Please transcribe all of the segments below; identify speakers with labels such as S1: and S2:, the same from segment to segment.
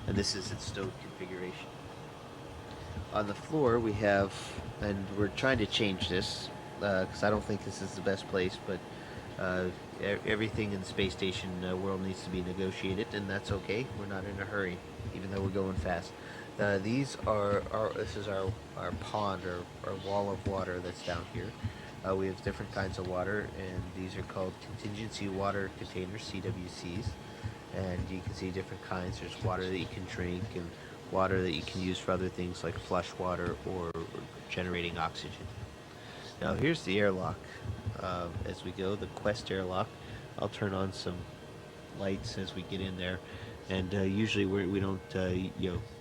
S1: and this is its stowed configuration. On the floor we have, and we're trying to change this because I don't think this is the best place, but everything in the space station world needs to be negotiated, and that's okay. We're not in a hurry, even though we're going fast. These are this is our pond or our wall of water that's down here. We have different kinds of water, and these are called contingency water containers, CWCs. And you can see different kinds. There's water that you can drink, and water that you can use for other things like flush water or generating oxygen. Now here's the airlock. As we go, the Quest airlock. I'll turn on some lights as we get in there, and usually we don't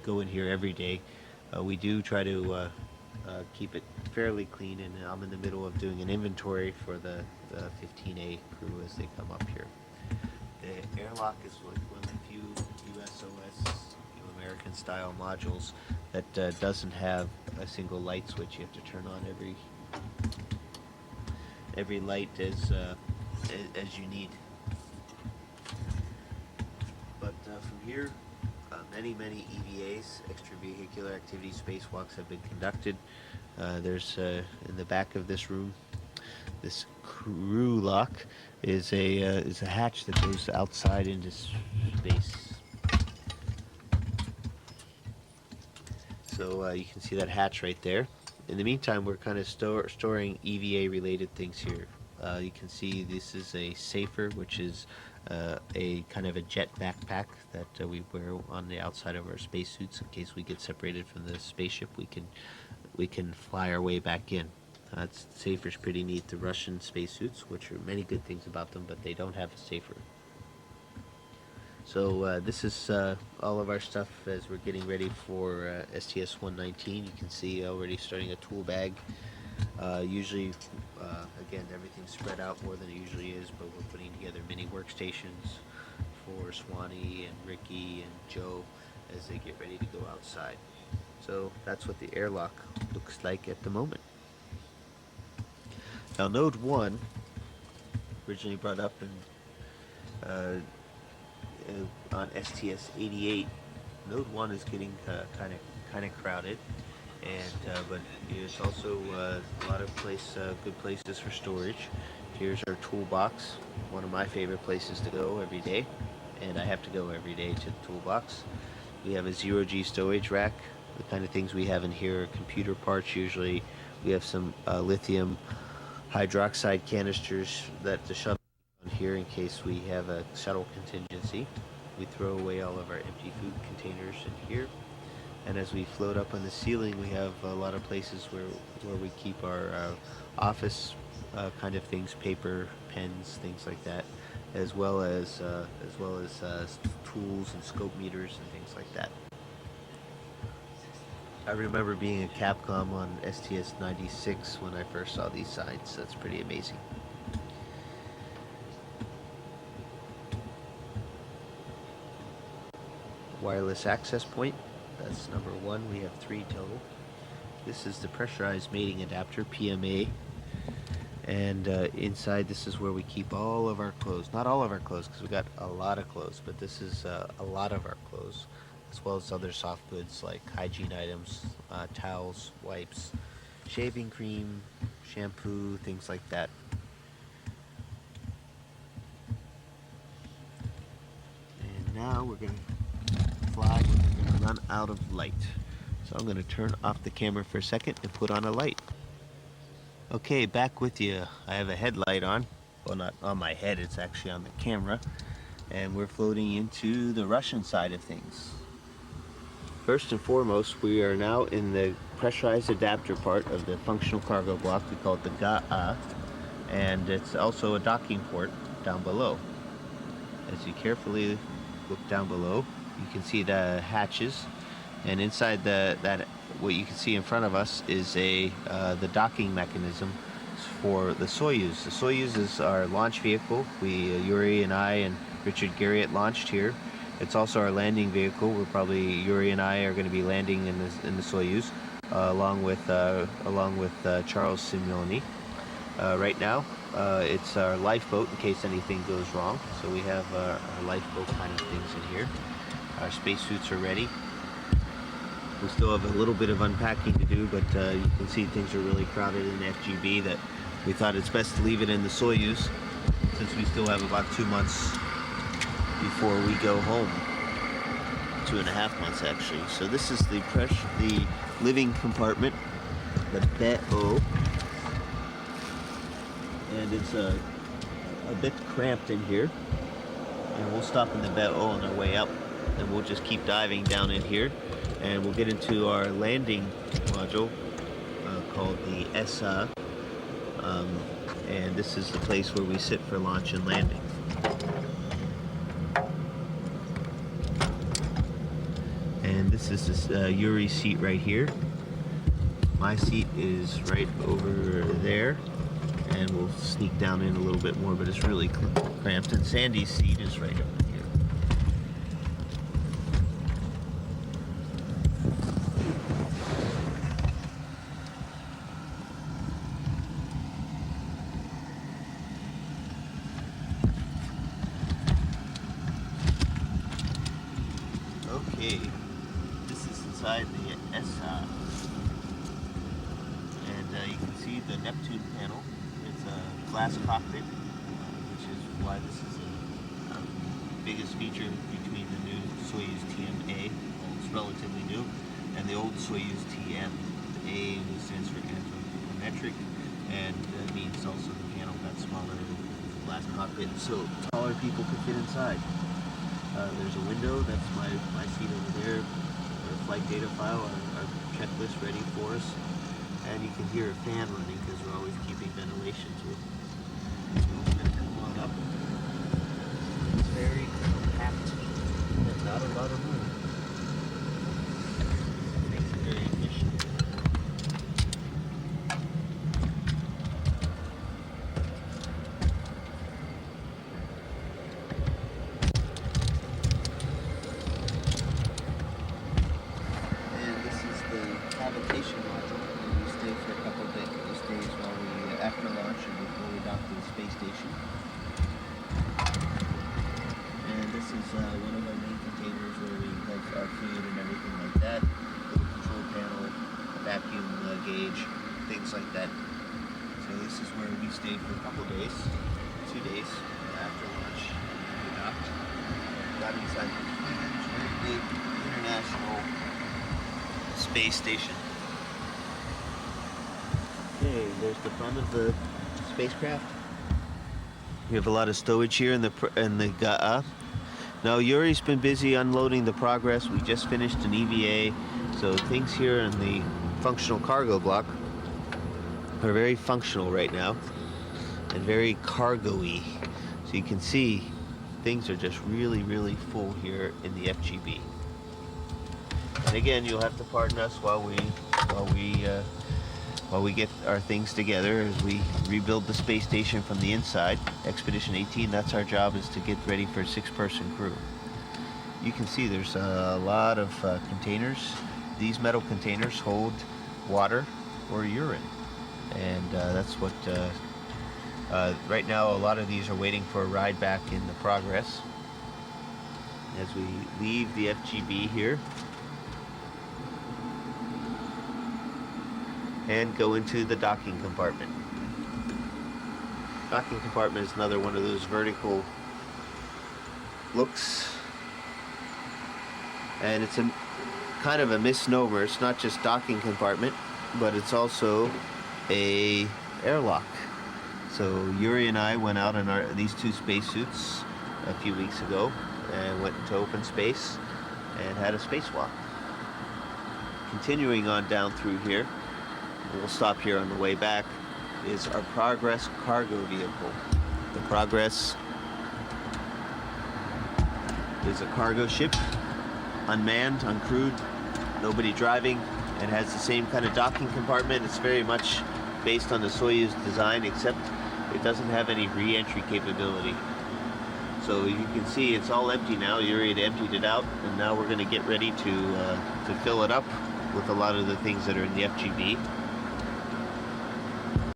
S1: go in here every day. We do try to keep it fairly clean, and I'm in the middle of doing an inventory for the 15A crew as they come up here. The airlock is one of the few USOS, American style modules that doesn't have a single light switch. You have to turn on every light as you need. But from here, many EVAs, extravehicular activity spacewalks, have been conducted. There's in the back of this room, this crew lock is a hatch that goes outside into space. So you can see that hatch right there. In the meantime, we're kind of storing EVA related things here. You can see this is a safer, which is a kind of a jet backpack that we wear on the outside of our spacesuits in case we get separated from the spaceship. We can fly our way back in. Safer's pretty neat. The Russian spacesuits, which are many good things about them, but they don't have a safer. So this is all of our stuff as we're getting ready for STS-119. You can see already starting a tool bag. Usually, again, everything's spread out more than it usually is, but we're putting together mini workstations for Swanee and Ricky and Joe as they get ready to go outside. So that's what the airlock looks like at the moment. Now, Node 1, originally brought up in on STS-88, Node 1 is getting kind of crowded, and but there's also a lot of good places for storage. Here's our toolbox, one of my favorite places to go every day, and I have to go every day to the toolbox. We have a 0G storage rack. The kind of things we have in here are computer parts. Usually we have some lithium hydroxide canisters that the shuttle on here in case we have a shuttle contingency. We throw away all of our empty food containers in here, and as we float up on the ceiling, we have a lot of places where we keep our office kind of things, paper, pens, things like that, as well as tools and scope meters and things like that. I remember being at Capcom on STS-96 when I first saw these signs. That's pretty amazing. Wireless access point. That's number 1. We have 3 total. This is the pressurized mating adapter, PMA. And inside, this is where we keep all of our clothes. Not all of our clothes, because we got a lot of clothes, but this is a lot of our clothes, as well as other soft goods like hygiene items, towels, wipes, shaving cream, shampoo, things like that. And now we're going to fly. We're going to run out of light. So I'm going to turn off the camera for a second and put on a light. Okay, back with you. I have a headlight on. Well, not on my head, it's actually on the camera. And we're floating into the Russian side of things. First and foremost, we are now in the pressurized adapter part of the functional cargo block. We call it the GA, and it's also a docking port down below. As you carefully look down below, you can see the hatches, and inside that, what you can see in front of us is the docking mechanism for the Soyuz. The Soyuz is our launch vehicle. Yuri and I and Richard Garriott launched here. It's also our landing vehicle. Yuri and I are going to be landing in the Soyuz, along with Charles Simeoni. Right now, it's our lifeboat in case anything goes wrong. So we have our lifeboat kind of things in here. Our spacesuits are ready. We still have a little bit of unpacking to do, but you can see things are really crowded in FGB that we thought it's best to leave it in the Soyuz since we still have about 2 months before we go home. 2.5 months actually. So this is the living compartment, the BO, and it's a bit cramped in here. And we'll stop in the BO on our way up, and we'll just keep diving down in here, and we'll get into our landing module called the ESA, and this is the place where we sit for launch and landing. And this is this Yuri's seat right here. My seat is right over there, and we'll sneak down in a little bit more, but it's really cramped. And Sandy's seat is right over here. Okay, this is inside the ESA, and you can see the Neptune panel. It's a glass cockpit, which is why this is the biggest feature between the new Soyuz TMA, it's relatively new, and the old Soyuz TM. The A stands for anthropometric, and means also the panel got smaller, glass cockpit, so taller people could fit inside. There's a window, that's my seat over there, our flight data file, our checklist ready for us, and you can hear a fan running because we're always keeping ventilation to it. So we're going to come on up. It's very compact and not a lot of room. It makes it very efficient. Habitation module, and we stay for a couple of days while we after launch and before we dock to the space station. And this is one of our main containers where we have our food and everything like that. Little control panel, a vacuum gauge, things like that. So this is where we stay for a couple of days, 2 days after launch. We docked. Got inside the huge, very big international space station. Okay, there's the front of the spacecraft. We have a lot of stowage here in the GA. Now Yuri's been busy unloading the Progress. We just finished an EVA, so things here in the functional cargo block are very functional right now and very cargo-y. So you can see things are just really, really full here in the FGB. And again, you'll have to pardon us while we get our things together as we rebuild the space station from the inside. Expedition 18, that's our job, is to get ready for a 6-person crew. You can see there's a lot of containers. These metal containers hold water or urine, and that's what right now a lot of these are waiting for a ride back in the Progress. As we leave the FGB here and go into the docking compartment. Docking compartment is another one of those vertical looks, and it's a kind of a misnomer. It's not just docking compartment, but it's also a airlock. So Yuri and I went out in these 2 spacesuits a few weeks ago and went into open space and had a spacewalk. Continuing on down through here, we'll stop here on the way back, is our Progress cargo vehicle. The Progress is a cargo ship, unmanned, uncrewed, nobody driving, and has the same kind of docking compartment. It's very much based on the Soyuz design, except it doesn't have any re-entry capability. So you can see it's all empty now. Yuri had emptied it out, and now we're going to get ready to fill it up with a lot of the things that are in the FGB.